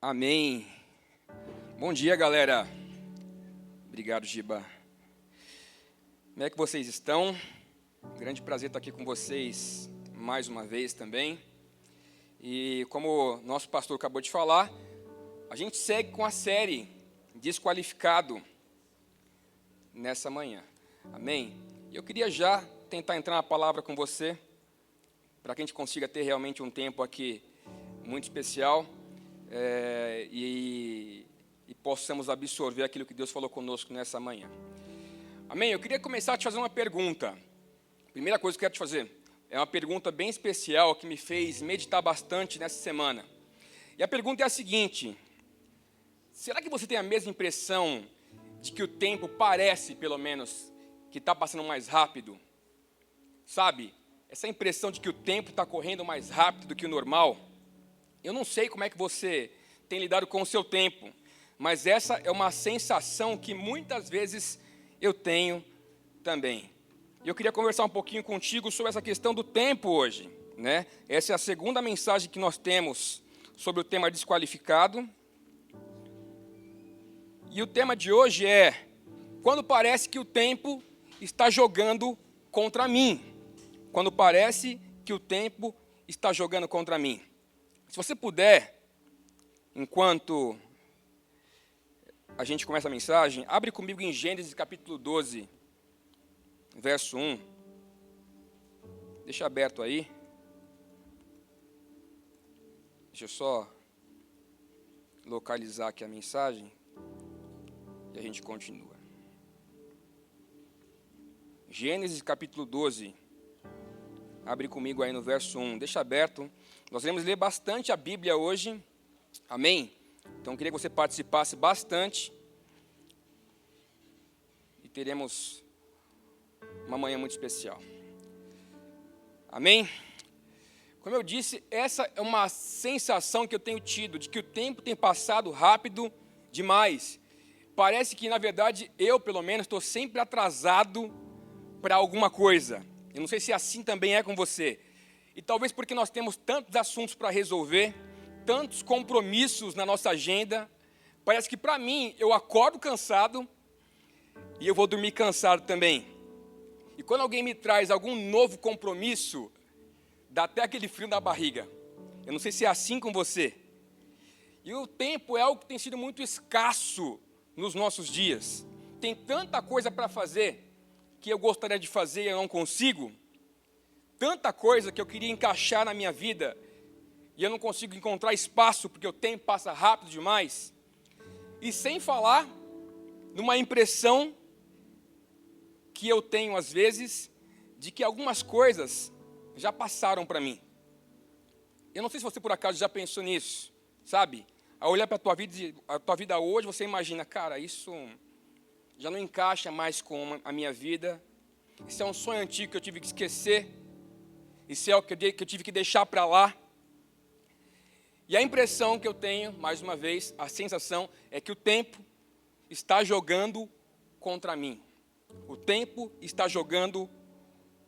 Amém. Bom dia, galera. Obrigado, Giba. Como é que vocês estão? Grande prazer estar aqui com vocês mais uma vez também. E como nosso pastor acabou de falar, a gente segue com a série Desqualificado nessa manhã. Amém? E eu queria já tentar entrar na palavra com você, para que a gente consiga ter realmente um tempo aqui muito especial. E possamos absorver aquilo que Deus falou conosco nessa manhã. Amém? Eu queria começar a te fazer uma pergunta. A primeira coisa que eu quero te fazer é uma pergunta bem especial que me fez meditar bastante nessa semana. E a pergunta é a seguinte: será que você tem a mesma impressão de que o tempo parece, pelo menos, que está passando mais rápido? Sabe? Essa impressão de que o tempo está correndo mais rápido do que o normal? Eu não sei como é que você tem lidado com o seu tempo, mas essa é uma sensação que muitas vezes eu tenho também. E eu queria conversar um pouquinho contigo sobre essa questão do tempo hoje, né? Essa é a segunda mensagem que nós temos sobre o tema desqualificado. E o tema de hoje é: quando parece que o tempo está jogando contra mim. Quando parece que o tempo está jogando contra mim. Se você puder, enquanto a gente começa a mensagem, abre comigo em Gênesis capítulo 12, verso 1. Deixa aberto aí. Deixa eu só localizar aqui a mensagem e a gente continua. Gênesis capítulo 12. Abre comigo aí no verso 1. Deixa aberto. Nós iremos ler bastante a Bíblia hoje. Amém? Então, eu queria que você participasse bastante. E teremos uma manhã muito especial. Amém? Como eu disse, essa é uma sensação que eu tenho tido, de que o tempo tem passado rápido demais. Parece que, na verdade, eu, pelo menos, estou sempre atrasado para alguma coisa. Eu não sei se assim também é com você. E talvez porque nós temos tantos assuntos para resolver, tantos compromissos na nossa agenda, parece que para mim eu acordo cansado e eu vou dormir cansado também. E quando alguém me traz algum novo compromisso, dá até aquele frio na barriga. Eu não sei se é assim com você. E o tempo é algo que tem sido muito escasso nos nossos dias. Tem tanta coisa para fazer que eu gostaria de fazer e eu não consigo. Tanta coisa que eu queria encaixar na minha vida e eu não consigo encontrar espaço porque o tempo passa rápido demais. E sem falar numa impressão que eu tenho às vezes de que algumas coisas já passaram para mim. Eu não sei se você por acaso já pensou nisso, sabe? Ao olhar para a tua vida hoje, você imagina, cara, isso já não encaixa mais com a minha vida. Isso é um sonho antigo que eu tive que esquecer. Isso é algo que eu tive que deixar para lá. E a impressão que eu tenho, mais uma vez, a sensação é que o tempo está jogando contra mim. O tempo está jogando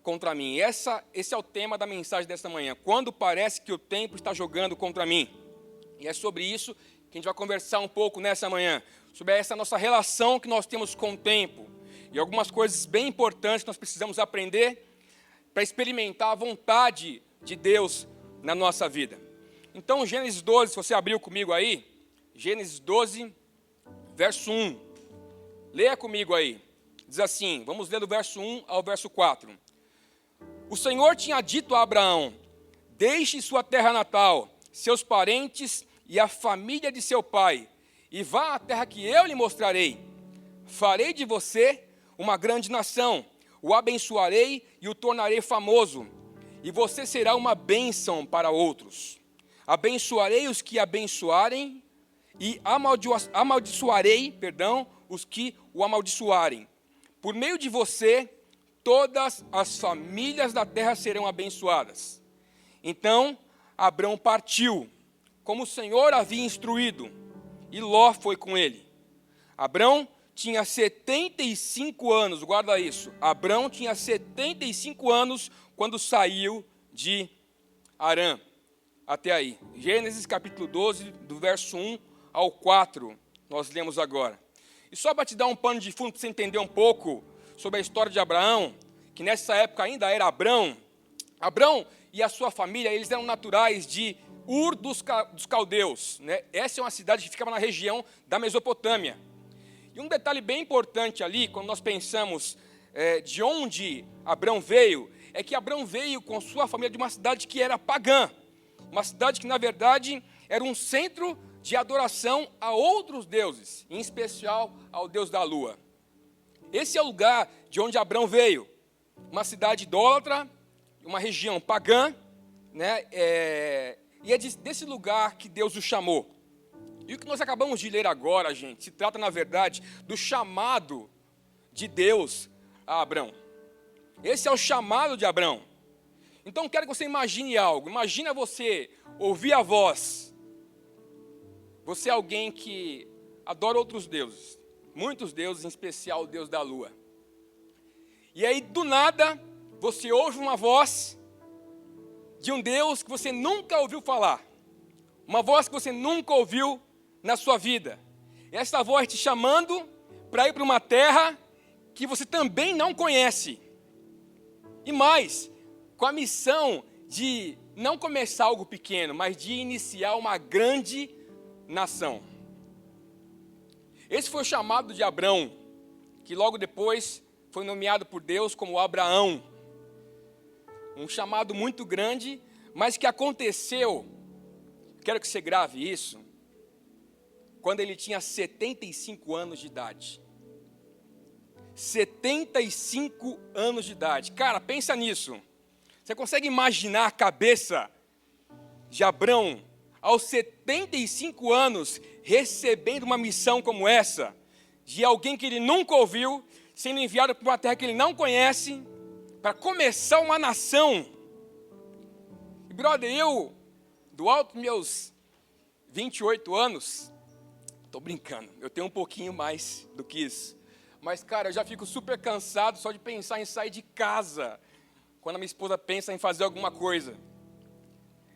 contra mim. Esse é o tema da mensagem desta manhã. Quando parece que o tempo está jogando contra mim. E é sobre isso que a gente vai conversar um pouco nessa manhã. Sobre essa nossa relação que nós temos com o tempo. E algumas coisas bem importantes que nós precisamos aprender para experimentar a vontade de Deus na nossa vida. Então, Gênesis 12, se você abriu comigo aí, Gênesis 12, verso 1. Leia comigo aí. Diz assim, vamos ler do verso 1 ao verso 4. O Senhor tinha dito a Abraão: deixe sua terra natal, seus parentes e a família de seu pai, e vá à terra que eu lhe mostrarei. Farei de você uma grande nação, o abençoarei e o tornarei famoso, e você será uma bênção para outros. Abençoarei os que abençoarem e amaldiçoarei, os que o amaldiçoarem. Por meio de você, todas as famílias da terra serão abençoadas. Então, Abrão partiu, como o Senhor havia instruído, e Ló foi com ele. Abrão tinha 75 anos, guarda isso. Abrão tinha 75 anos quando saiu de Harã. até aí. Gênesis capítulo 12, do verso 1 ao 4, nós lemos agora. E só para te dar um pano de fundo, para você entender um pouco sobre a história de Abraão, que nessa época ainda era Abrão. Abrão e a sua família, eles eram naturais de Ur dos Caldeus, né? Essa é uma cidade que ficava na região da Mesopotâmia. E um detalhe bem importante ali, quando nós pensamos de onde Abrão veio, é que Abrão veio com sua família de uma cidade que era pagã, uma cidade que, na verdade, era um centro de adoração a outros deuses, em especial ao deus da lua. Esse é o lugar de onde Abrão veio, uma cidade idólatra, uma região pagã, né? E é desse lugar que Deus o chamou. E o que nós acabamos de ler agora, gente, se trata, na verdade, do chamado de Deus a Abrão. Esse é o chamado de Abrão. Então, quero que você imagine algo. Imagina você ouvir a voz. Você é alguém que adora outros deuses, muitos deuses, em especial o deus da lua. E aí, do nada, você ouve uma voz de um Deus que você nunca ouviu falar. Uma voz que você nunca ouviu na sua vida. Essa voz te chamando para ir para uma terra que você também não conhece. E mais, com a missão de não começar algo pequeno, mas de iniciar uma grande nação. Esse foi o chamado de Abrão, que logo depois foi nomeado por Deus como Abraão. Um chamado muito grande, mas que aconteceu, quero que você grave isso, quando ele tinha 75 anos de idade. 75 anos de idade. Cara, pensa nisso. Você consegue imaginar a cabeça de Abrão, aos 75 anos, recebendo uma missão como essa, de alguém que ele nunca ouviu, sendo enviado para uma terra que ele não conhece, para começar uma nação. E, brother, eu, do alto dos meus 28 anos, estou brincando, eu tenho um pouquinho mais do que isso. Mas, cara, eu já fico super cansado só de pensar em sair de casa, quando a minha esposa pensa em fazer alguma coisa.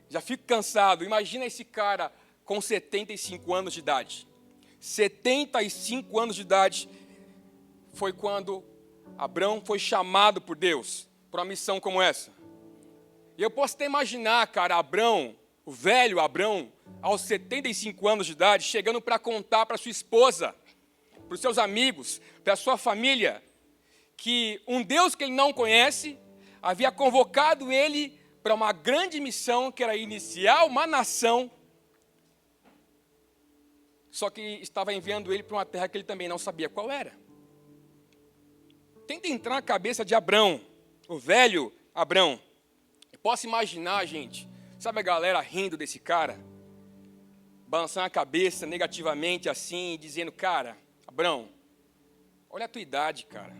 Já fico cansado. Imagina esse cara com 75 anos de idade. 75 anos de idade foi quando Abrão foi chamado por Deus para uma missão como essa. E eu posso até imaginar, cara, Abrão, o velho Abrão, aos 75 anos de idade, chegando para contar para sua esposa, para os seus amigos, para a sua família, que um Deus que ele não conhece havia convocado ele para uma grande missão, que era iniciar uma nação, só que estava enviando ele para uma terra que ele também não sabia qual era. Tenta entrar na cabeça de Abrão, o velho Abrão. Eu posso imaginar, gente, sabe a galera rindo desse cara? Balançando a cabeça negativamente assim, dizendo, cara, Abrão, olha a tua idade, cara.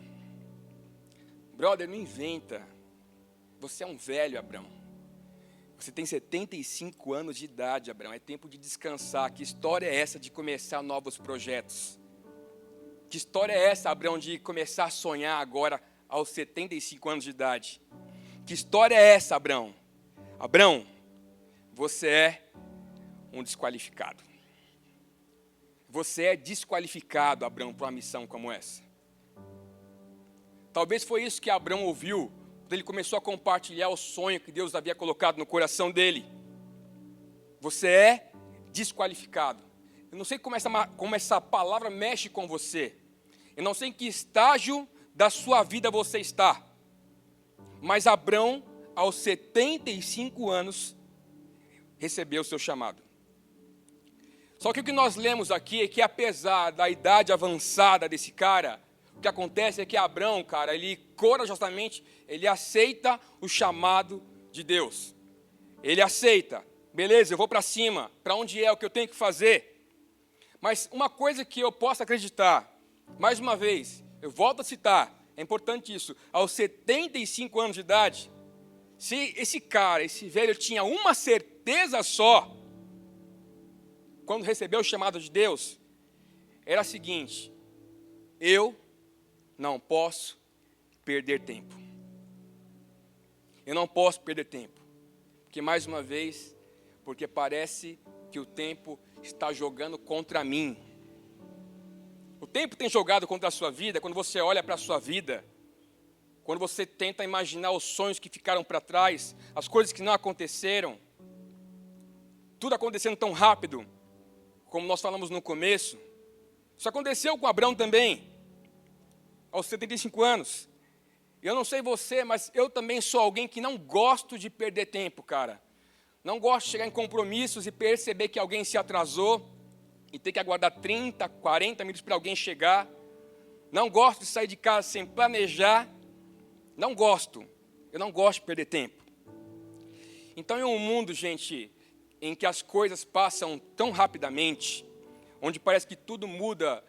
Brother, não inventa. Você é um velho, Abrão. Você tem 75 anos de idade, Abrão. É tempo de descansar. Que história é essa de começar novos projetos? Que história é essa, Abrão, de começar a sonhar agora aos 75 anos de idade? Que história é essa, Abrão? Abrão, você é um desqualificado. Você é desqualificado, Abrão, para uma missão como essa. Talvez foi isso que Abrão ouviu quando ele começou a compartilhar o sonho que Deus havia colocado no coração dele. Você é desqualificado. Eu não sei como essa palavra mexe com você. Eu não sei em que estágio da sua vida você está. Mas Abrão, aos 75 anos, recebeu o seu chamado. Só que o que nós lemos aqui é que, apesar da idade avançada desse cara, o que acontece é que Abrão, cara, ele corajosamente, ele aceita o chamado de Deus. Ele aceita, beleza, eu vou para cima, para onde é o que eu tenho que fazer. Mas uma coisa que eu posso acreditar, mais uma vez, eu volto a citar, é importante isso, aos 75 anos de idade, se esse cara, esse velho, tinha uma certeza só, quando recebeu o chamado de Deus, era a seguinte: eu não posso perder tempo. Eu não posso perder tempo. Porque, mais uma vez, porque parece que o tempo está jogando contra mim. O tempo tem jogado contra a sua vida quando você olha para a sua vida, quando você tenta imaginar os sonhos que ficaram para trás, as coisas que não aconteceram, tudo acontecendo tão rápido, como nós falamos no começo. Isso aconteceu com Abraão também, aos 75 anos. Eu não sei você, mas eu também sou alguém que não gosto de perder tempo, cara. Não gosto de chegar em compromissos e perceber que alguém se atrasou e ter que aguardar 30, 40 minutos para alguém chegar. Não gosto de sair de casa sem planejar. Não gosto. Eu não gosto de perder tempo. Então, em um mundo, gente, em que as coisas passam tão rapidamente, onde parece que tudo muda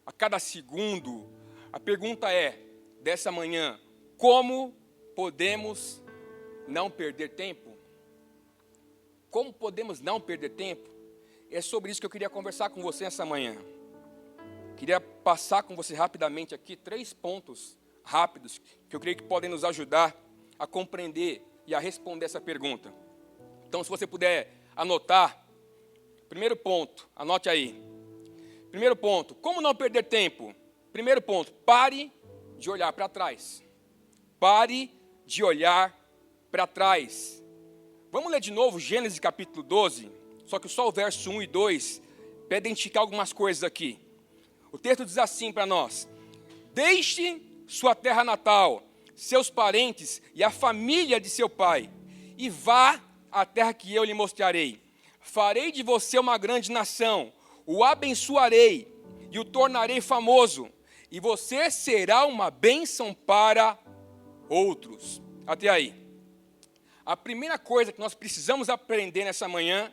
a cada segundo, a pergunta é, dessa manhã, como podemos não perder tempo? Como podemos não perder tempo? É sobre isso que eu queria conversar com você essa manhã. Queria passar com você rapidamente aqui 3 pontos rápidos que eu creio que podem nos ajudar a compreender e a responder essa pergunta. Então, se você puder anotar, primeiro ponto, anote aí. Primeiro ponto, como não perder tempo? Primeiro ponto, pare de olhar para trás. Pare de olhar para trás. Vamos ler de novo Gênesis capítulo 12, só que só o verso 1 e 2 para identificar algumas coisas aqui. O texto diz assim para nós: deixe sua terra natal, seus parentes e a família de seu pai, e vá à terra que eu lhe mostrarei. Farei de você uma grande nação, o abençoarei e o tornarei famoso, e você será uma bênção para outros. Até aí. A primeira coisa que nós precisamos aprender nessa manhã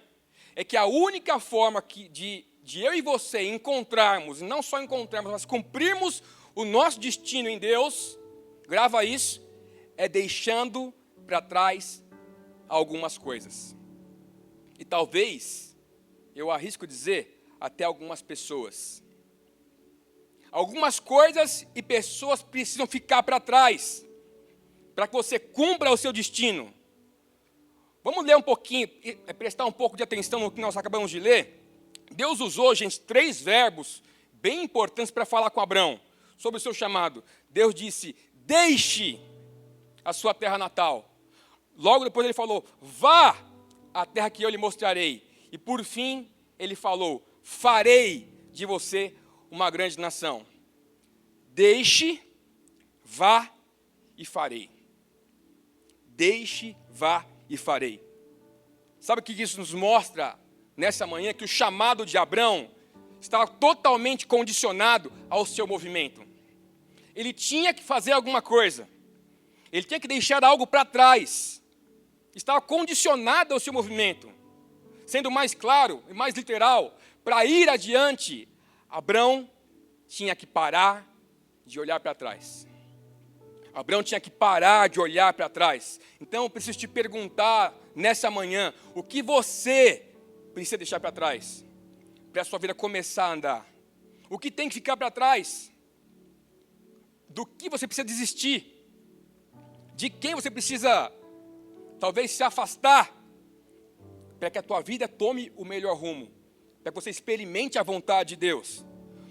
é que a única forma de eu e você encontrarmos, e não só encontrarmos, mas cumprirmos o nosso destino em Deus, grava isso, é deixando para trás algumas coisas. E talvez, eu arrisco dizer, até algumas pessoas. Algumas coisas e pessoas precisam ficar para trás, para que você cumpra o seu destino. Vamos ler um pouquinho, prestar um pouco de atenção no que nós acabamos de ler. Deus usou, gente, 3 verbos bem importantes para falar com Abraão sobre o seu chamado. Deus disse, deixe a sua terra natal. Logo depois ele falou, vá à terra que eu lhe mostrarei. E por fim, ele falou, farei de você uma grande nação. Deixe, vá e farei. Deixe, vá e farei. Sabe o que isso nos mostra nessa manhã? Que o chamado de Abraão estava totalmente condicionado ao seu movimento. Ele tinha que fazer alguma coisa. Ele tinha que deixar algo para trás. Estava condicionado ao seu movimento. Sendo mais claro e mais literal, para ir adiante, Abraão tinha que parar de olhar para trás. Abraão tinha que parar de olhar para trás. Então eu preciso te perguntar nessa manhã, o que você precisa deixar para trás, para a sua vida começar a andar? O que tem que ficar para trás? Do que você precisa desistir? De quem você precisa, talvez, se afastar, para que a tua vida tome o melhor rumo, para que você experimente a vontade de Deus?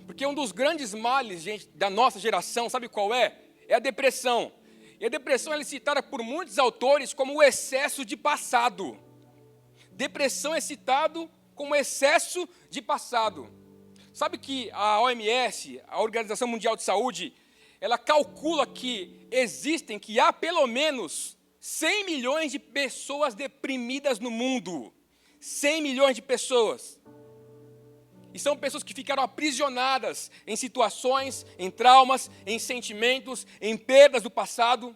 Porque um dos grandes males, gente, da nossa geração, sabe qual é? É a depressão. E a depressão é citada por muitos autores como o excesso de passado. Depressão é citado como excesso de passado. Sabe que a OMS, a Organização Mundial de Saúde, ela calcula que há pelo menos 100 milhões de pessoas deprimidas no mundo. 100 milhões de pessoas. E são pessoas que ficaram aprisionadas em situações, em traumas, em sentimentos, em perdas do passado.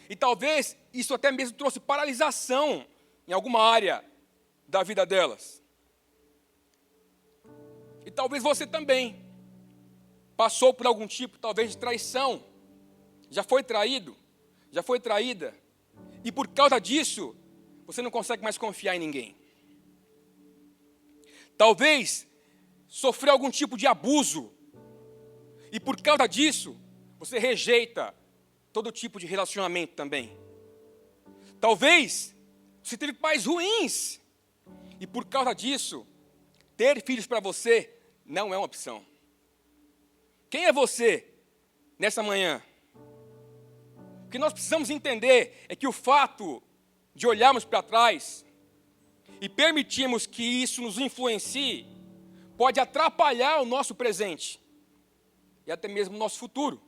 E talvez isso até mesmo trouxe paralisação em alguma área da vida delas. E talvez você também passou por algum tipo, talvez, de traição. Já foi traído, já foi traída. E por causa disso, você não consegue mais confiar em ninguém. Talvez sofreu algum tipo de abuso. E por causa disso, você rejeita todo tipo de relacionamento também. Talvez Você teve pais ruins. E por causa disso, ter filhos para você não é uma opção. Quem é você nessa manhã? O que nós precisamos entender é que o fato de olharmos para trás e permitirmos que isso nos influencie, pode atrapalhar o nosso presente e até mesmo o nosso futuro.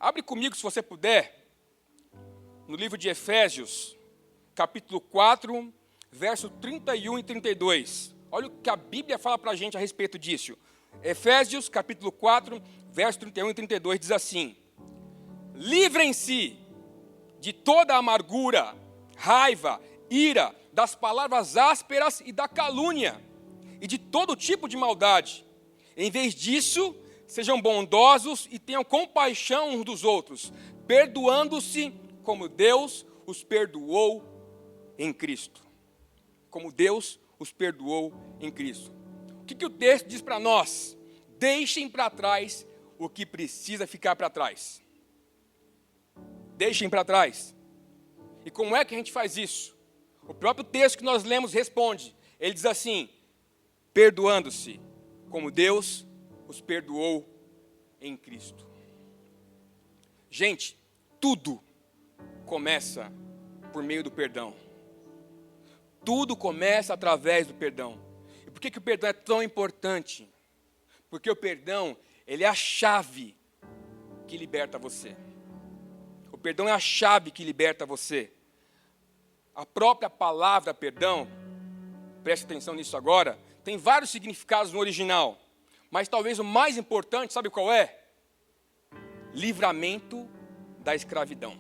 Abre comigo, se você puder, no livro de Efésios, capítulo 4, verso 31 e 32. Olha o que a Bíblia fala para a gente a respeito disso. Efésios, capítulo 4, verso 31 e 32, diz assim: livrem-se de toda amargura, raiva, ira, das palavras ásperas e da calúnia, e de todo tipo de maldade. Em vez disso, sejam bondosos e tenham compaixão uns dos outros, perdoando-se como Deus os perdoou em Cristo. Como Deus os perdoou em Cristo. O que o texto diz para nós? Deixem para trás o que precisa ficar para trás. Deixem para trás. E como é que a gente faz isso? O próprio texto que nós lemos responde. Ele diz assim: perdoando-se, como Deus os perdoou em Cristo. Gente, tudo começa por meio do perdão. Tudo começa através do perdão. E por que o perdão é tão importante? Porque o perdão, ele é a chave que liberta você. O perdão é a chave que liberta você. A própria palavra perdão, preste atenção nisso agora, tem vários significados no original, mas talvez o mais importante, sabe qual é? Livramento da escravidão.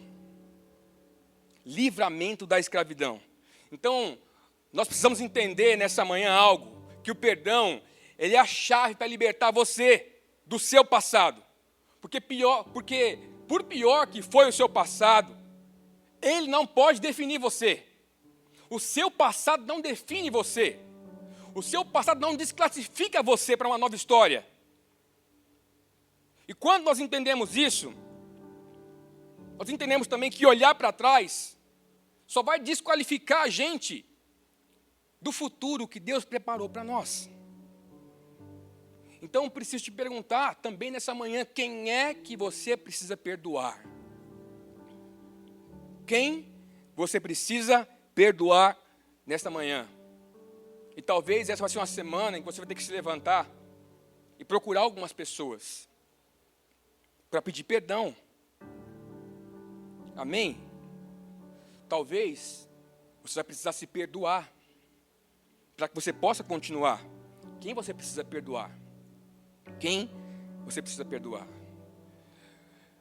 Livramento da escravidão. Então, nós precisamos entender nessa manhã algo, que o perdão, ele é a chave para libertar você do seu passado. Porque por pior que foi o seu passado, ele não pode definir você. O seu passado não define você. O seu passado não desclassifica você para uma nova história. E quando nós entendemos isso, nós entendemos também que olhar para trás só vai desqualificar a gente do futuro que Deus preparou para nós. Então, eu preciso te perguntar também nessa manhã, quem é que você precisa perdoar? Quem você precisa perdoar nesta manhã? E talvez essa vai ser uma semana em que você vai ter que se levantar e procurar algumas pessoas para pedir perdão. Amém? Talvez você vai precisar se perdoar para que você possa continuar. Quem você precisa perdoar? Quem você precisa perdoar?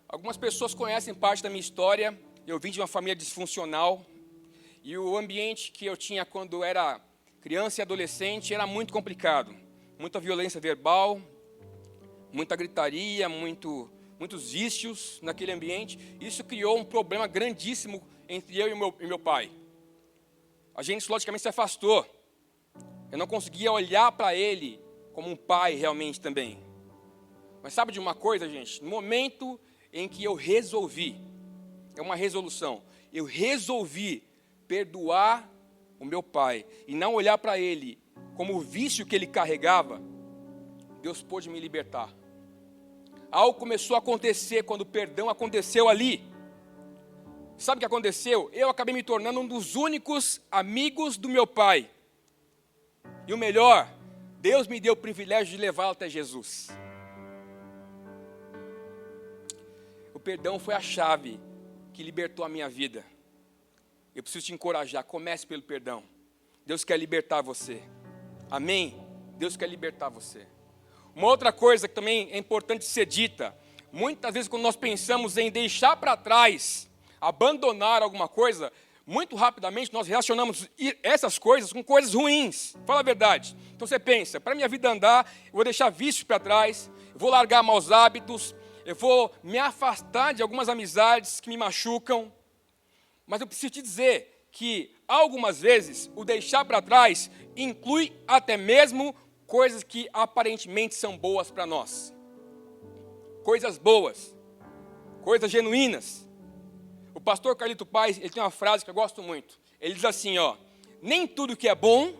Algumas pessoas conhecem parte da minha história. Eu vim de uma família disfuncional e o ambiente que eu tinha quando era criança e adolescente era muito complicado. Muita violência verbal, muita gritaria, muitos vícios naquele ambiente. Isso criou um problema grandíssimo entre eu e meu pai. A gente, logicamente, se afastou. Eu não conseguia olhar para ele como um pai realmente também. Mas sabe de uma coisa, gente? No momento em que eu resolvi, é uma resolução, eu resolvi perdoar o meu pai e não olhar para ele como o vício que ele carregava, Deus pôde me libertar. Algo começou a acontecer quando o perdão aconteceu ali. Sabe o que aconteceu? Eu acabei me tornando um dos únicos amigos do meu pai. E o melhor, Deus me deu o privilégio de levá-lo até Jesus. O perdão foi a chave que libertou a minha vida. Eu preciso te encorajar, comece pelo perdão. Deus quer libertar você. Amém? Deus quer libertar você. Uma outra coisa que também é importante ser dita, muitas vezes quando nós pensamos em deixar para trás, abandonar alguma coisa, muito rapidamente nós relacionamos essas coisas com coisas ruins. Fala a verdade. Então você pensa, para minha vida andar, eu vou deixar vícios para trás, eu vou largar maus hábitos, eu vou me afastar de algumas amizades que me machucam. Mas eu preciso te dizer que, algumas vezes, o deixar para trás inclui até mesmo coisas que aparentemente são boas para nós. Coisas boas, coisas genuínas. O pastor Carlito Paz, ele tem uma frase que eu gosto muito. Ele diz assim, ó: nem tudo que é bom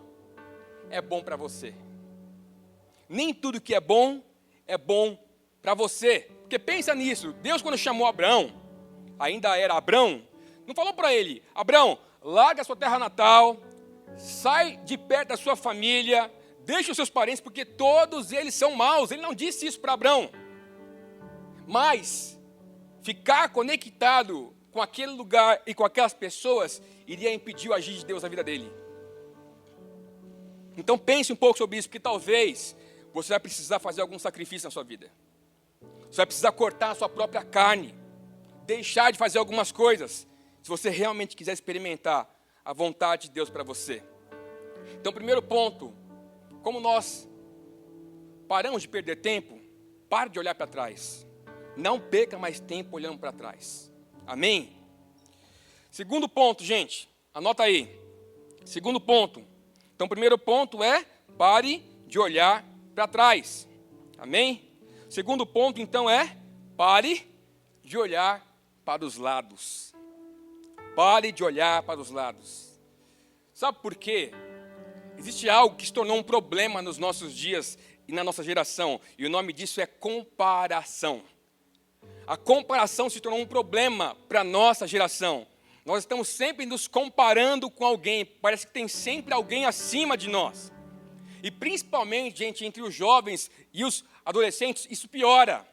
para você. Nem tudo que é bom para você. Porque pensa nisso, Deus quando chamou Abraão, ainda era Abrão, não falou para ele: Abrão, larga a sua terra natal, sai de perto da sua família, deixa os seus parentes, porque todos eles são maus. Ele não disse isso para Abrão. Mas ficar conectado com aquele lugar e com aquelas pessoas iria impedir o agir de Deus na vida dele. Então pense um pouco sobre isso, porque talvez você vai precisar fazer algum sacrifício na sua vida. Você vai precisar cortar a sua própria carne, deixar de fazer algumas coisas, se você realmente quiser experimentar a vontade de Deus para você. Então, primeiro ponto: como nós paramos de perder tempo, pare de olhar para trás. Não perca mais tempo olhando para trás. Amém? Segundo ponto, gente, anota aí. Segundo ponto. Então, primeiro ponto é: pare de olhar para trás. Amém? Segundo ponto, então, é: pare de olhar para os lados. Pare de olhar para os lados. Sabe por quê? Existe algo que se tornou um problema nos nossos dias e na nossa geração, e o nome disso é comparação. A comparação se tornou um problema para a nossa geração. Nós estamos sempre nos comparando com alguém, parece que tem sempre alguém acima de nós. E principalmente, gente, entre os jovens e os adolescentes, isso piora.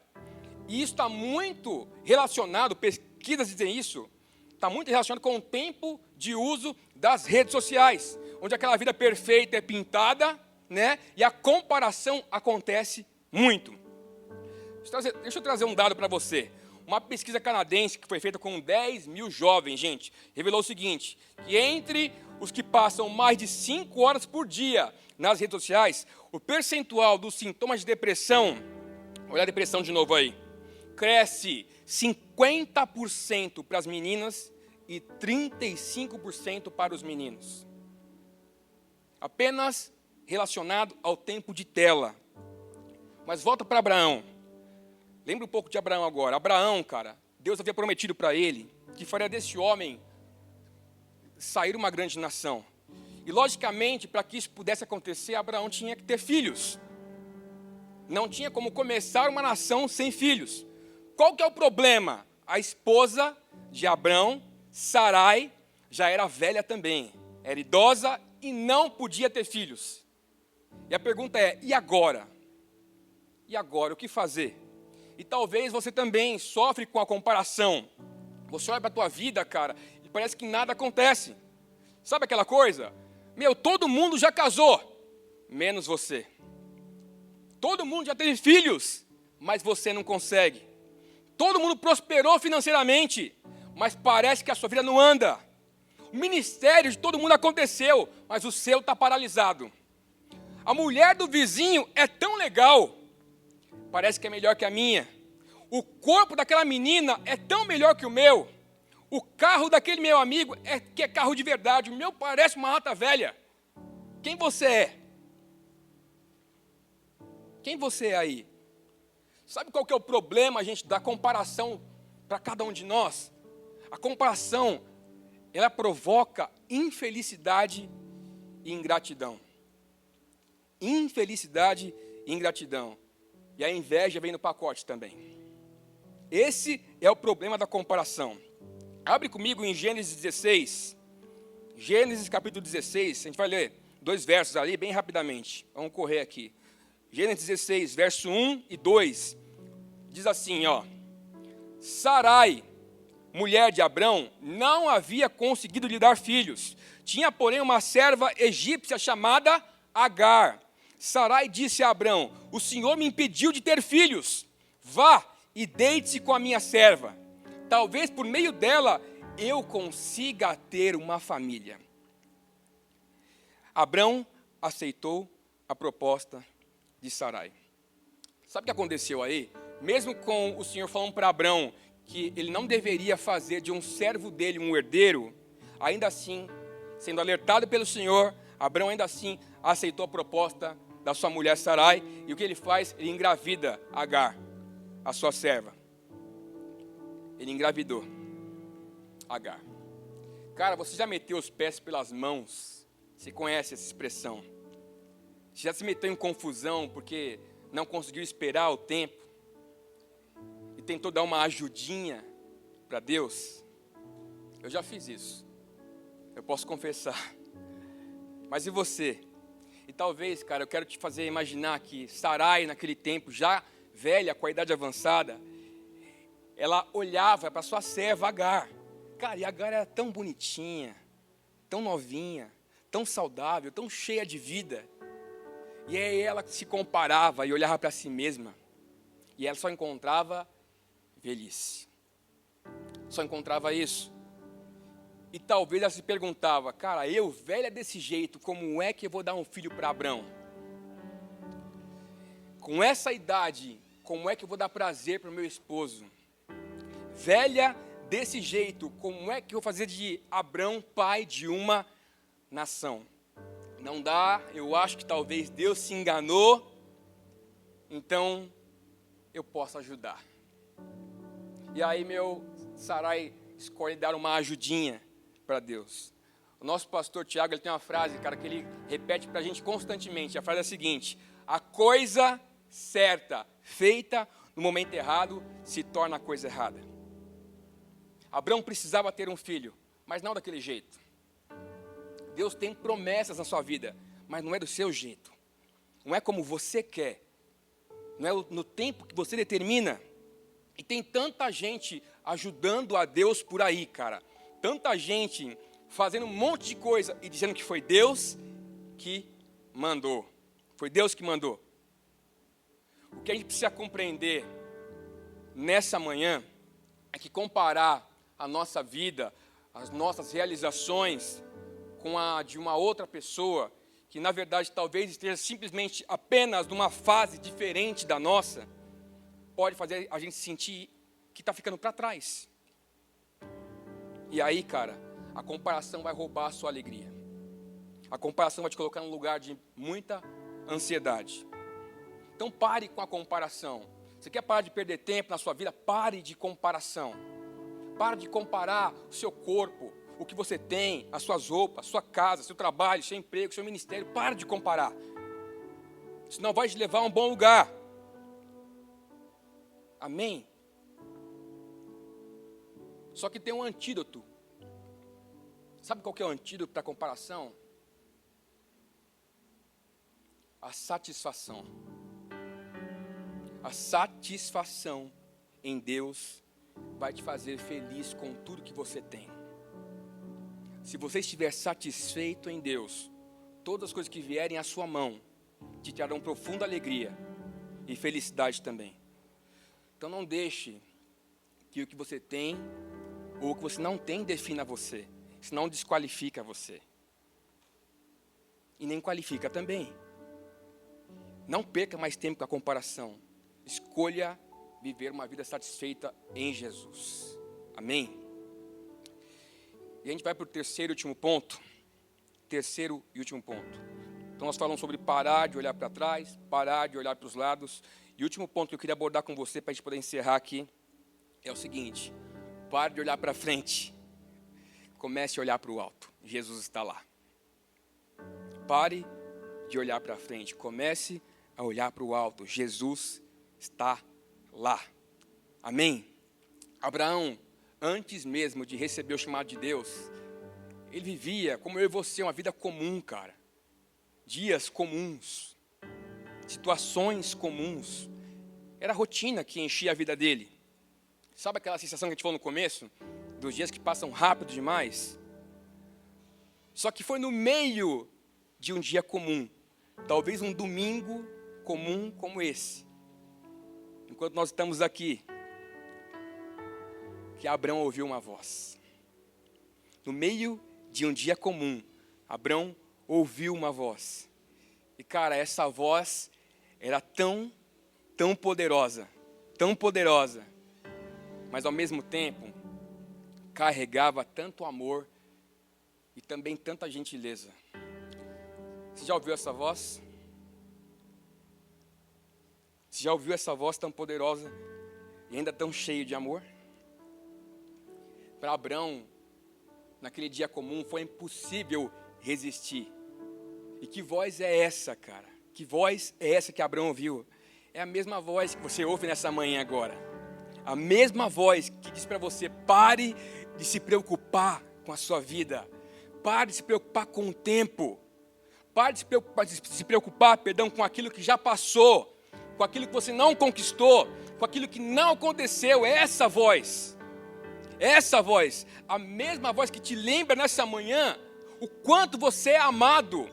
E isso está muito relacionado, pesquisas dizem isso, está muito relacionado com o tempo de uso das redes sociais, onde aquela vida perfeita é pintada, né? E a comparação acontece muito. Deixa eu trazer um dado para você. Uma pesquisa canadense que foi feita com 10 mil jovens, gente, revelou o seguinte: que entre os que passam mais de 5 horas por dia nas redes sociais, o percentual dos sintomas de depressão, olha a depressão de novo aí, cresce 50% para as meninas e 35% para os meninos. Apenas relacionado ao tempo de tela. Mas volta para Abraão. Lembra um pouco de Abraão agora. Abraão, cara, Deus havia prometido para ele que faria desse homem sair uma grande nação. E logicamente, para que isso pudesse acontecer, Abraão tinha que ter filhos. Não tinha como começar uma nação sem filhos. Qual que é o problema? A esposa de Abraão, Sarai, já era velha também. Era idosa e não podia ter filhos. E a pergunta é: e agora? E agora, o que fazer? E talvez você também sofre com a comparação. Você olha para a tua vida, cara, e parece que nada acontece. Sabe aquela coisa? Todo mundo já casou, menos você. Todo mundo já teve filhos, mas você não consegue. Todo mundo prosperou financeiramente, mas parece que a sua vida não anda. O ministério de todo mundo aconteceu, mas o seu está paralisado. A mulher do vizinho é tão legal, parece que é melhor que a minha. O corpo daquela menina é tão melhor que o meu. O carro daquele meu amigo é carro de verdade. O meu parece uma rata velha. Quem você é? Quem você é aí? Sabe qual que é o problema, gente, da comparação para cada um de nós? A comparação, ela provoca infelicidade e ingratidão. Infelicidade e ingratidão. E a inveja vem no pacote também. Esse é o problema da comparação. Abre comigo em Gênesis 16. Gênesis capítulo 16. A gente vai ler 2 versos ali bem rapidamente. Vamos correr aqui. Gênesis 16, verso 1 e 2. Diz assim, ó: Sarai, mulher de Abrão, não havia conseguido lhe dar filhos. Tinha, porém, uma serva egípcia chamada Agar. Sarai disse a Abrão: o Senhor me impediu de ter filhos. Vá e deite-se com a minha serva. Talvez por meio dela eu consiga ter uma família. Abrão aceitou a proposta de Sarai. Sabe o que aconteceu aí? Mesmo com o Senhor falando para Abrão que ele não deveria fazer de um servo dele um herdeiro, ainda assim, sendo alertado pelo Senhor, Abrão ainda assim aceitou a proposta da sua mulher Sarai, e o que ele faz? Ele engravida Agar, a sua serva. Ele engravidou Agar. Cara, você já meteu os pés pelas mãos? Você conhece essa expressão? Você já se meteu em confusão porque não conseguiu esperar o tempo? E tentou dar uma ajudinha para Deus? Eu já fiz isso. Eu posso confessar. Mas e você? E talvez, cara, eu quero te fazer imaginar que Sarai, naquele tempo, já velha, com a idade avançada, ela olhava para sua serva Agar. Cara, e Agar era tão bonitinha, tão novinha, tão saudável, tão cheia de vida. E aí ela se comparava e olhava para si mesma. E ela só encontrava velhice. Só encontrava isso. E talvez ela se perguntava, cara, eu, velha desse jeito, como é que eu vou dar um filho para Abrão? Com essa idade, como é que eu vou dar prazer para o meu esposo? Velha desse jeito, como é que eu vou fazer de Abrão pai de uma nação? Não dá, eu acho que talvez Deus se enganou, então eu posso ajudar. E aí Sarai escolhe dar uma ajudinha para Deus. O nosso pastor Tiago, ele tem uma frase, cara, que ele repete para a gente constantemente. A frase é a seguinte: a coisa certa, feita no momento errado, se torna a coisa errada. Abrão precisava ter um filho, mas não daquele jeito. Deus tem promessas na sua vida, mas não é do seu jeito. Não é como você quer. Não é no tempo que você determina. E tem tanta gente ajudando a Deus por aí, cara. Tanta gente fazendo um monte de coisa e dizendo que foi Deus que mandou. Foi Deus que mandou. O que a gente precisa compreender nessa manhã é que comparar a nossa vida, as nossas realizações com a de uma outra pessoa, que na verdade talvez esteja simplesmente apenas numa fase diferente da nossa, pode fazer a gente sentir que está ficando para trás. E aí, cara, a comparação vai roubar a sua alegria. A comparação vai te colocar num lugar de muita ansiedade. Então pare com a comparação. Você quer parar de perder tempo na sua vida? Pare de comparação. Pare de comparar o seu corpo, o que você tem, as suas roupas, a sua casa, seu trabalho, seu emprego, seu ministério. Pare de comparar. Senão vai te levar a um bom lugar. Amém? Só que tem um antídoto. Sabe qual que é o antídoto para a comparação? A satisfação. A satisfação em Deus vai te fazer feliz com tudo que você tem. Se você estiver satisfeito em Deus, todas as coisas que vierem à sua mão te trarão profunda alegria e felicidade também. Então não deixe que o que você tem ou o que você não tem defina você, senão desqualifica você. E nem qualifica também. Não perca mais tempo com a comparação. Escolha viver uma vida satisfeita em Jesus. Amém? E a gente vai para o terceiro e último ponto. Terceiro e último ponto. Então nós falamos sobre parar de olhar para trás, parar de olhar para os lados. E o último ponto que eu queria abordar com você, para a gente poder encerrar aqui, é o seguinte: pare de olhar para frente. Comece a olhar para o alto. Jesus está lá. Pare de olhar para frente. Comece a olhar para o alto. Jesus está lá. Amém? Abraão, antes mesmo de receber o chamado de Deus, ele vivia, como eu e você, uma vida comum, cara. Dias comuns. Situações comuns. Era a rotina que enchia a vida dele. Sabe aquela sensação que a gente falou no começo? Dos dias que passam rápido demais? Só que foi no meio de um dia comum. Talvez um domingo comum como esse. Enquanto nós estamos aqui, que Abrão ouviu uma voz. No meio de um dia comum, Abrão ouviu uma voz. E cara, essa voz era tão poderosa, mas ao mesmo tempo, carregava tanto amor e também tanta gentileza. Você já ouviu essa voz? Você já ouviu essa voz tão poderosa e ainda tão cheia de amor? Para Abrão, naquele dia comum, foi impossível resistir. E que voz é essa, cara? Que voz é essa que Abraão ouviu? É a mesma voz que você ouve nessa manhã agora. A mesma voz que diz para você: pare de se preocupar com a sua vida. Pare de se preocupar com o tempo. Pare de se preocupar, com aquilo que já passou, com aquilo que você não conquistou, com aquilo que não aconteceu. É essa voz, a mesma voz que te lembra nessa manhã o quanto você é amado,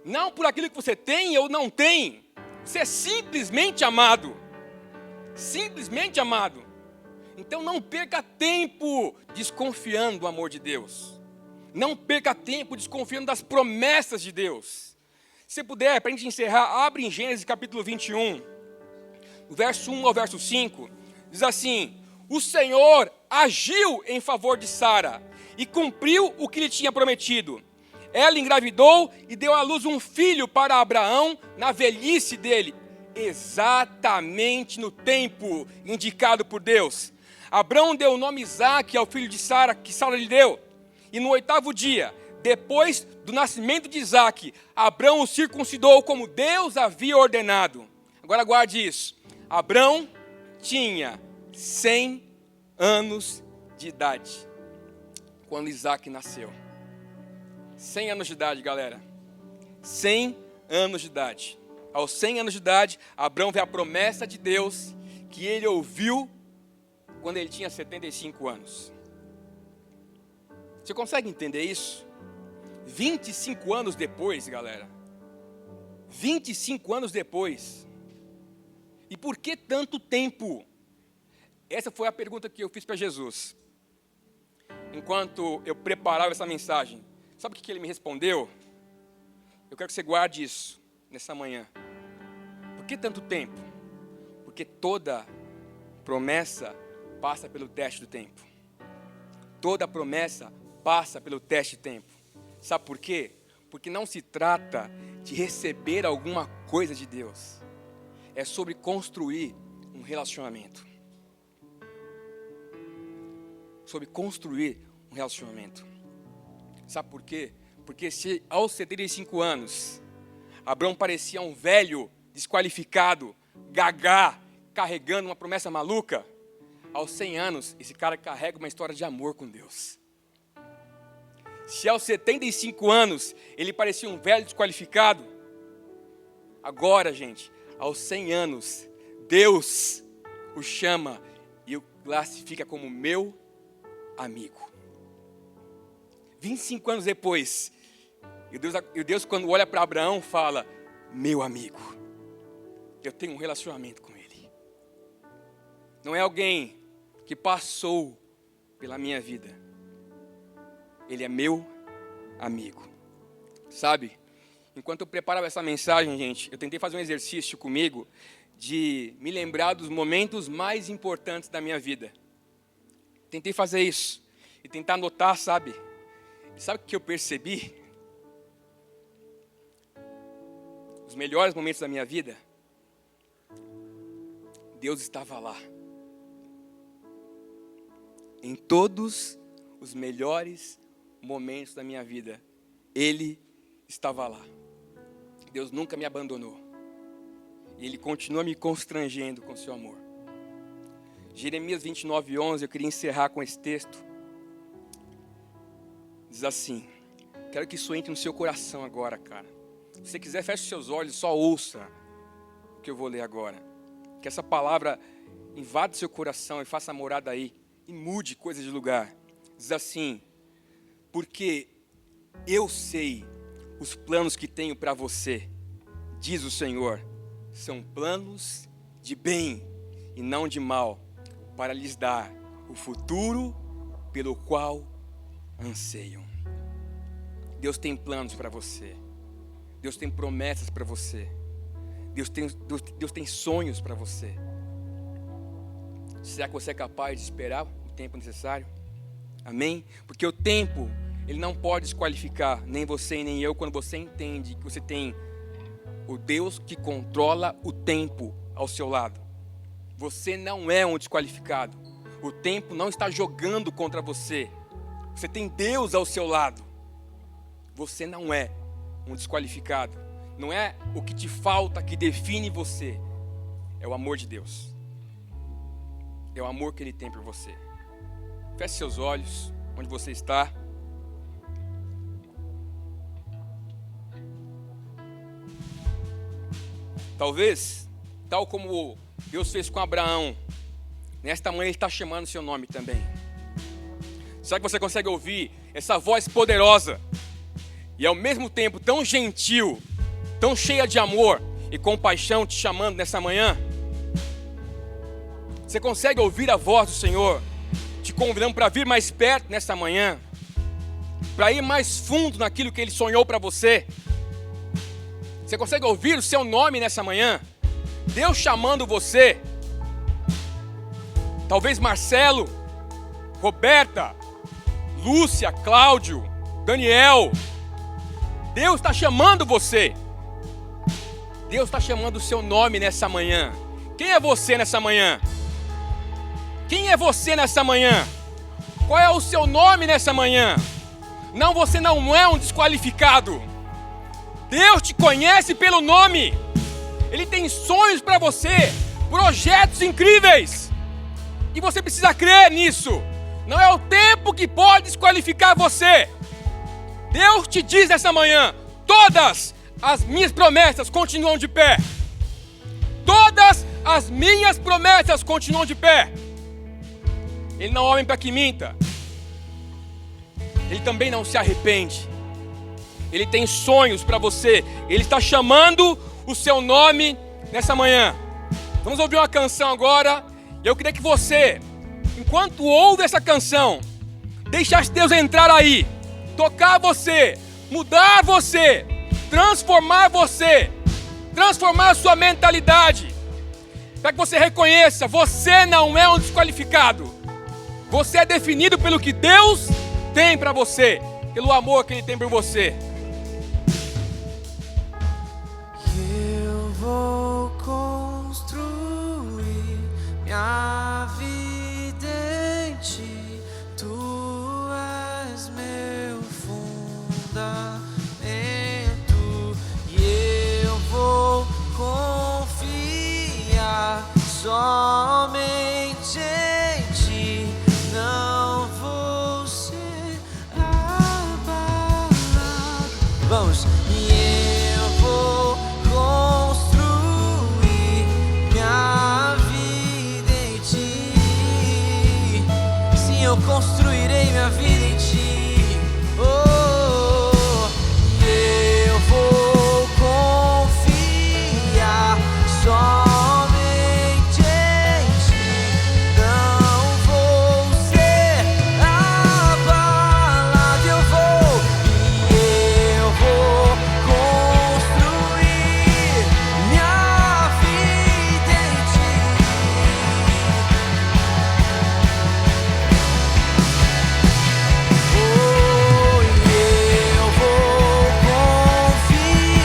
não por aquilo que você tem ou não tem. Você é simplesmente amado, simplesmente amado. Então não perca tempo desconfiando do amor de Deus. Não perca tempo desconfiando das promessas de Deus. Se puder, para a gente encerrar, abre em Gênesis capítulo 21, do verso 1 ao verso 5, diz assim: o Senhor agiu em favor de Sara e cumpriu o que lhe tinha prometido. Ela engravidou e deu à luz um filho para Abraão na velhice dele, exatamente no tempo indicado por Deus. Abraão deu o nome Isaque ao filho de Sara, que Sara lhe deu. E no 8º dia, depois do nascimento de Isaque, Abraão o circuncidou como Deus havia ordenado. Agora guarde isso. Abraão tinha 100 anos de idade quando Isaque nasceu. 100 anos de idade, galera. 100 anos de idade. Aos 100 anos de idade, Abraão vê a promessa de Deus que ele ouviu quando ele tinha 75 anos. Você consegue entender isso? 25 anos depois, galera. 25 anos depois. E por que tanto tempo? Essa foi a pergunta que eu fiz para Jesus. Enquanto eu preparava essa mensagem. Sabe o que ele me respondeu? Eu quero que você guarde isso nessa manhã. Por que tanto tempo? Porque toda promessa passa pelo teste do tempo. Toda promessa passa pelo teste de tempo. Sabe por quê? Porque não se trata de receber alguma coisa de Deus. É sobre construir um relacionamento. Sobre construir um relacionamento. Sabe por quê? Porque se aos 75 anos, Abraão parecia um velho, desqualificado, gagá, carregando uma promessa maluca, aos 100 anos, esse cara carrega uma história de amor com Deus. Se aos 75 anos, ele parecia um velho desqualificado, agora, gente, aos 100 anos, Deus o chama e o classifica como meu amigo. 25 anos depois, e Deus quando olha para Abraão, fala: meu amigo, eu tenho um relacionamento com ele. Não é alguém que passou pela minha vida. Ele é meu amigo. Sabe, enquanto eu preparava essa mensagem, gente, eu tentei fazer um exercício comigo de me lembrar dos momentos mais importantes da minha vida. Tentei fazer isso e tentar anotar, sabe? Sabe o que eu percebi? Os melhores momentos da minha vida, Deus estava lá. Em todos os melhores momentos da minha vida, Ele estava lá. Deus nunca me abandonou. E Ele continua me constrangendo com seu amor. Jeremias 29:11, eu queria encerrar com esse texto. Diz assim, quero que isso entre no seu coração agora, cara. Se você quiser, feche os seus olhos, só ouça o que eu vou ler agora. Que essa palavra invada o seu coração e faça morada aí. E mude coisas de lugar. Diz assim, porque eu sei os planos que tenho para você, diz o Senhor, são planos de bem e não de mal, para lhes dar o futuro pelo qual anseiam. Deus tem planos para você. Deus tem promessas para você. Deus tem sonhos para você. Será que você é capaz de esperar o tempo necessário? Amém? Porque o tempo, ele não pode desqualificar nem você e nem eu, quando você entende que você tem o Deus que controla o tempo ao seu lado. Você não é um desqualificado. O tempo não está jogando contra você. você tem Deus ao seu lado, você não é um desqualificado. Não é o que te falta que define você. É o amor de Deus. É o amor que Ele tem por você. Feche seus olhos, onde você está. Talvez, tal como Deus fez com Abraão, nesta manhã Ele está chamando o seu nome também. Será que você consegue ouvir essa voz poderosa e ao mesmo tempo tão gentil, tão cheia de amor e compaixão te chamando nessa manhã? Você consegue ouvir a voz do Senhor te convidando para vir mais perto nessa manhã, para ir mais fundo naquilo que Ele sonhou para você? Você consegue ouvir o seu nome nessa manhã? Deus chamando você. Talvez Marcelo, Roberta, Lúcia, Cláudio, Daniel. Deus está chamando você. Deus está chamando o seu nome nessa manhã. Quem é você nessa manhã? Quem é você nessa manhã? Qual é o seu nome nessa manhã? Não, você não é um desqualificado. Deus te conhece pelo nome. Ele tem sonhos para você, projetos incríveis. E você precisa crer nisso. Não é o tempo que pode desqualificar você. Deus te diz nessa manhã: todas as minhas promessas continuam de pé. Todas as minhas promessas continuam de pé. Ele não é homem para que minta. Ele também não se arrepende. Ele tem sonhos para você. Ele está chamando o seu nome nessa manhã. Vamos ouvir uma canção agora. E eu queria que você, enquanto ouve essa canção, deixasse Deus entrar aí, tocar você, mudar você, transformar a sua mentalidade, para que você reconheça: você não é um desqualificado. Você é definido pelo que Deus tem para você, pelo amor que Ele tem por você. Eu vou construir minha vida em Ti. Tu és meu fundamento e eu vou confiar somente em Ti. Não vou ser abalado. Vamos. E eu vou construir minha vida em Ti. Sim, eu construirei minha vida em Ti. Oh, eu vou confiar somente em Ti. Não vou ser abalado. Eu vou construir minha vida em Ti. Oh, eu vou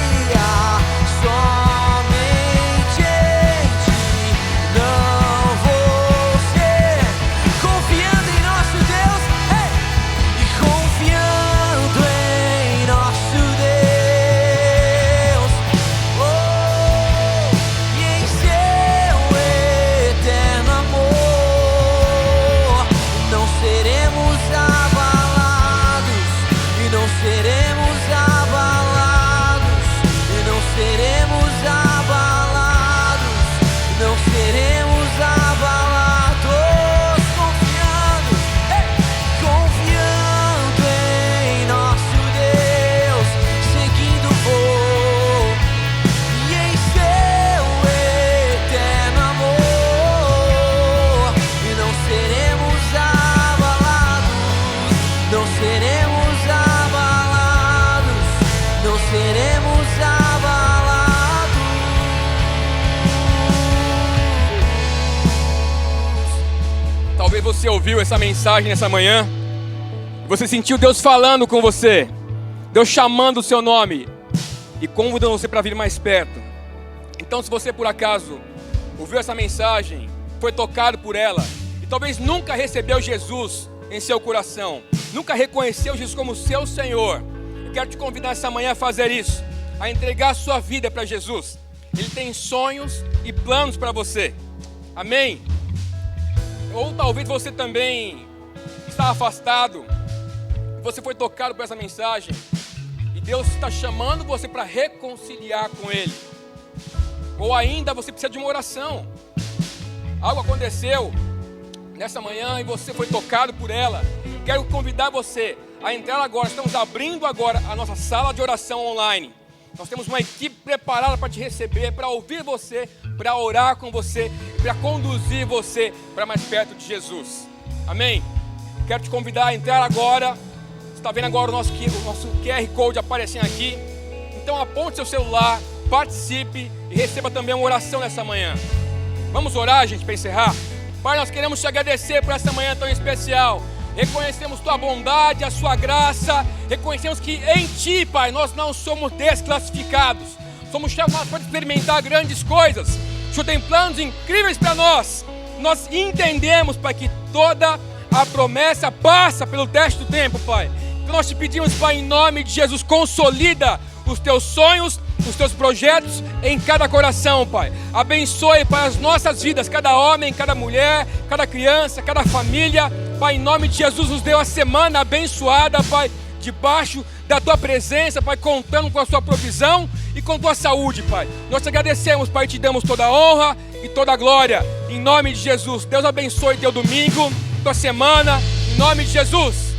confiar somente em Ti. Não vou ser confiando em nosso Deus, e confiando em nosso Deus, e em Seu eterno amor. Não seremos abalados, e não seremos abalados, e não seremos abalados, e não seremos abalados, confiando, confiando em nosso Deus, seguindo vou, e em Seu eterno amor, e não seremos abalados, não seremos abalados, não seremos abalados. Talvez você ouviu essa mensagem nessa manhã, você sentiu Deus falando com você, Deus chamando o seu nome e convidando você para vir mais perto. Então, se você por acaso ouviu essa mensagem, foi tocado por ela e talvez nunca recebeu Jesus em seu coração, nunca reconheceu Jesus como seu Senhor, eu quero te convidar essa manhã a fazer isso, a entregar a sua vida para Jesus. Ele tem sonhos e planos para você. Amém? Ou talvez você também está afastado, você foi tocado por essa mensagem e Deus está chamando você para reconciliar com Ele. Ou ainda você precisa de uma oração. Algo aconteceu nessa manhã e você foi tocado por ela. Quero convidar você a entrar agora. Estamos abrindo agora a nossa sala de oração online. Nós temos uma equipe preparada para te receber, para ouvir você, para orar com você, para conduzir você para mais perto de Jesus. Amém? Quero te convidar a entrar agora. Você está vendo agora o nosso QR Code aparecendo aqui. Então aponte seu celular, participe e receba também uma oração nessa manhã. Vamos orar, gente, para encerrar? Pai, nós queremos te agradecer por essa manhã tão especial. Reconhecemos tua bondade, a sua graça. Reconhecemos que em ti, Pai, nós não somos desclassificados. Somos chamados para experimentar grandes coisas. O Senhor tem planos incríveis para nós. Nós entendemos, Pai, que toda a promessa passa pelo teste do tempo, Pai. Então nós te pedimos, Pai, em nome de Jesus, consolida os teus sonhos, os teus projetos em cada coração, Pai. Abençoe, Pai, as nossas vidas, cada homem, cada mulher, cada criança, cada família. Pai, em nome de Jesus, nos deu a semana abençoada, Pai, debaixo da tua presença, Pai, contando com a sua provisão e com a tua saúde, Pai. Nós te agradecemos, Pai, e te damos toda a honra e toda a glória. Em nome de Jesus, Deus abençoe teu domingo, tua semana, em nome de Jesus.